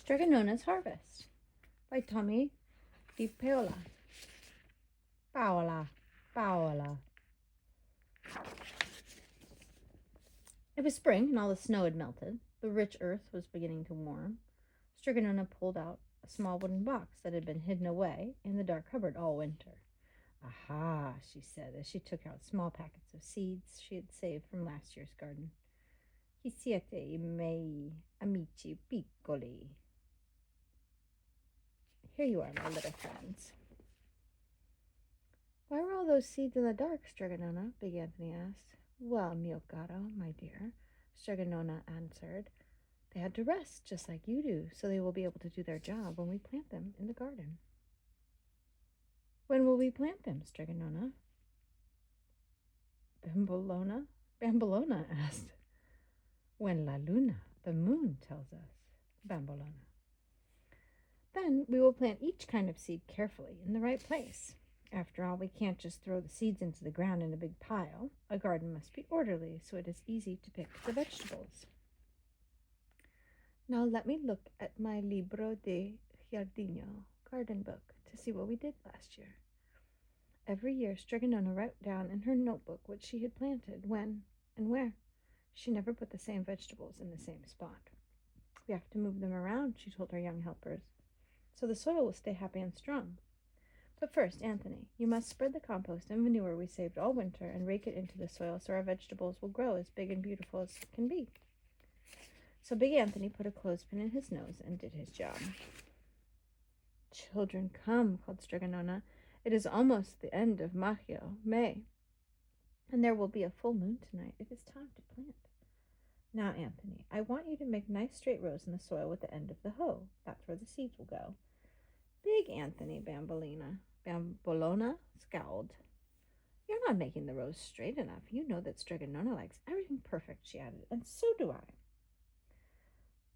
Strega Nona's Harvest by Tomi dePaola. Paola. It was spring and all the snow had melted. The rich earth was beginning to warm. Strega Nona pulled out a small wooden box that had been hidden away in the dark cupboard all winter. Aha, she said as she took out small packets of seeds she had saved from last year's garden. Chi siete I miei amici piccoli? Here you are, my little friends. Why were all those seeds in the dark, Strega Nona? Big Anthony asked. Well, mio caro, my dear, Strega Nona answered. They had to rest, just like you do, so they will be able to do their job when we plant them in the garden. When will we plant them, Strega Nona? Bambolona asked. When la luna, the moon, tells us, Bambolona. Then we will plant each kind of seed carefully in the right place. After all, we can't just throw the seeds into the ground in a big pile. A garden must be orderly so it is easy to pick the vegetables. Now let me look at my Libro de Giardino garden book to see what we did last year. Every year, Strega Nona wrote down in her notebook what she had planted, when, and where. She never put the same vegetables in the same spot. We have to move them around, she told her young helpers, so the soil will stay happy and strong. But first, Anthony, you must spread the compost and manure we saved all winter and rake it into the soil so our vegetables will grow as big and beautiful as can be. So Big Anthony put a clothespin in his nose and did his job. Children, come, called Strega Nona. It is almost the end of May, and there will be a full moon tonight. It is time to plant. Now, Anthony, I want you to make nice straight rows in the soil with the end of the hoe. That's where the seeds will go. Big Anthony Bambolona scowled. You're not making the rows straight enough. You know that Strega Nona likes everything perfect, she added, and so do I.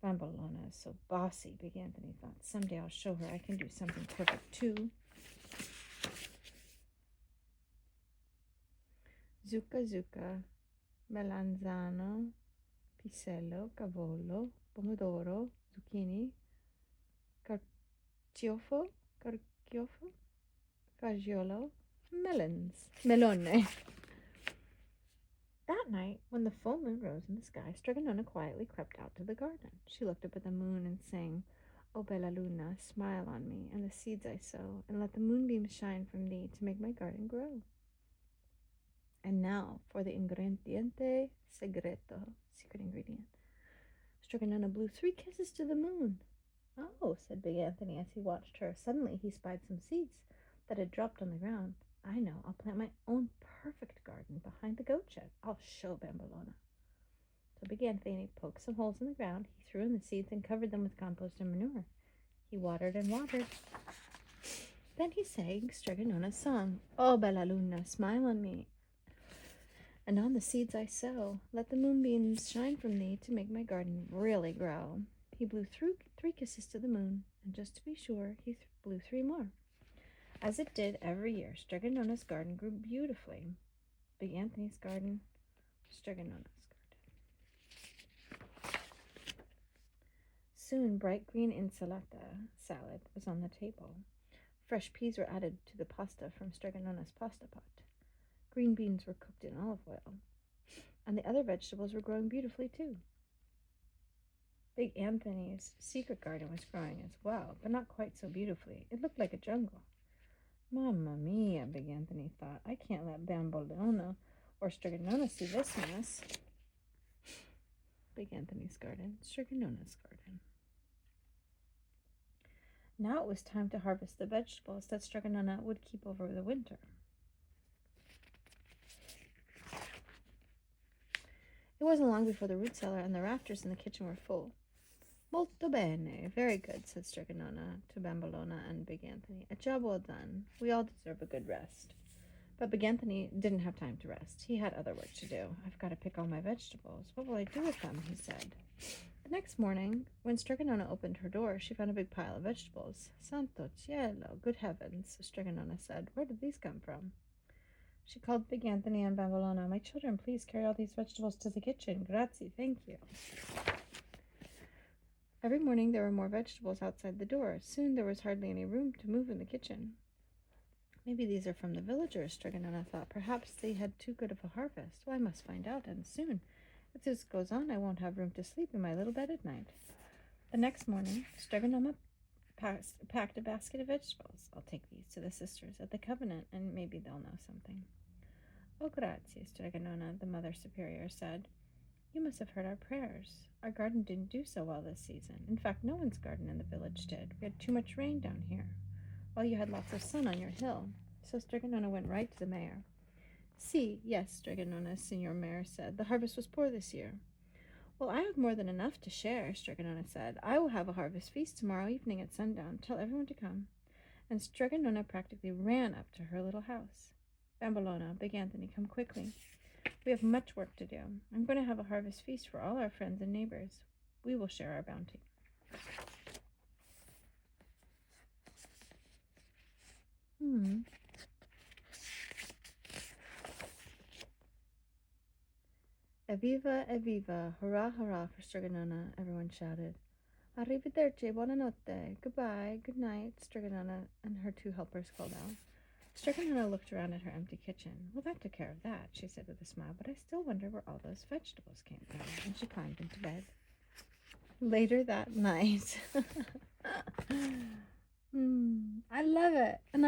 Bambolona is so bossy, Big Anthony thought. Someday I'll show her I can do something perfect, too. Zucca, melanzano, pisello, cavolo, pomodoro, zucchini, carciofo, fagiolo, melone. That night, when the full moon rose in the sky, Strega Nona quietly crept out to the garden. She looked up at the moon and sang, O bella luna, smile on me and the seeds I sow, and let the moonbeams shine from thee to make my garden grow. And now for the ingrediente segreto, secret ingredient. Strega Nona blew 3 kisses to the moon. Oh, said Big Anthony as he watched her. Suddenly he spied some seeds that had dropped on the ground. I know, I'll plant my own perfect garden behind the goat shed. I'll show Bambolona. So Big Anthony poked some holes in the ground. He threw in the seeds and covered them with compost and manure. He watered and watered. Then he sang Strega Nona's song, Oh, bella luna, smile on me, and on the seeds I sow, let the moonbeams shine from thee to make my garden really grow. He blew 3 kisses to the moon, and just to be sure, he blew 3 more. As it did every year, Strega Nona's garden grew beautifully. Big Anthony's garden, Strega Nona's garden. Soon, bright green insalata salad was on the table. Fresh peas were added to the pasta from Strega Nona's pasta pot. Green beans were cooked in olive oil, and the other vegetables were growing beautifully too. Big Anthony's secret garden was growing as well, but not quite so beautifully. It looked like a jungle. Mamma mia, Big Anthony thought. I can't let Bambolona or Strega Nona see this mess. Big Anthony's garden, Strega Nona's garden. Now it was time to harvest the vegetables that Strega Nona would keep over the winter. It wasn't long before the root cellar and the rafters in the kitchen were full. Molto bene, very good, said Strega Nona to Bambolona and Big Anthony. A job well done. We all deserve a good rest. But Big Anthony didn't have time to rest. He had other work to do. I've got to pick all my vegetables. What will I do with them? He said. The next morning, when Strega Nona opened her door, she found a big pile of vegetables. Santo cielo, good heavens, Strega Nona said. Where did these come from? She called Big Anthony and Bambolona. My children, please carry all these vegetables to the kitchen. Grazie, thank you. Every morning there were more vegetables outside the door. Soon there was hardly any room to move in the kitchen. Maybe these are from the villagers, Strega Nona thought. Perhaps they had too good of a harvest. Well, I must find out, and soon. If this goes on, I won't have room to sleep in my little bed at night. The next morning, Strega Nona packed a basket of vegetables. I'll take these to the sisters at the convent, and maybe they'll know something. Oh, grazie, Strega Nona, the Mother Superior said. You must have heard our prayers. Our garden didn't do so well this season. In fact, no one's garden in the village did. We had too much rain down here, while you had lots of sun on your hill. So Strega Nona went right to the mayor. See, yes, Strega Nona, Signor Mayor said. The harvest was poor this year. Well, I have more than enough to share, Strega Nona said. I will have a harvest feast tomorrow evening at sundown. Tell everyone to come. And Strega Nona practically ran up to her little house. Bambolona, big Anthony, come quickly. We have much work to do. I'm going to have a harvest feast for all our friends and neighbors. We will share our bounty. Evviva, evviva, hurrah, hurrah for Strega Nona, everyone shouted. Arrivederci, buonanotte, goodbye, good night, Strega Nona and her two helpers called out. Strega Nona looked around at her empty kitchen. Well, that took care of that, she said with a smile, but I still wonder where all those vegetables came from. And she climbed into bed. Later that night. I love it. And I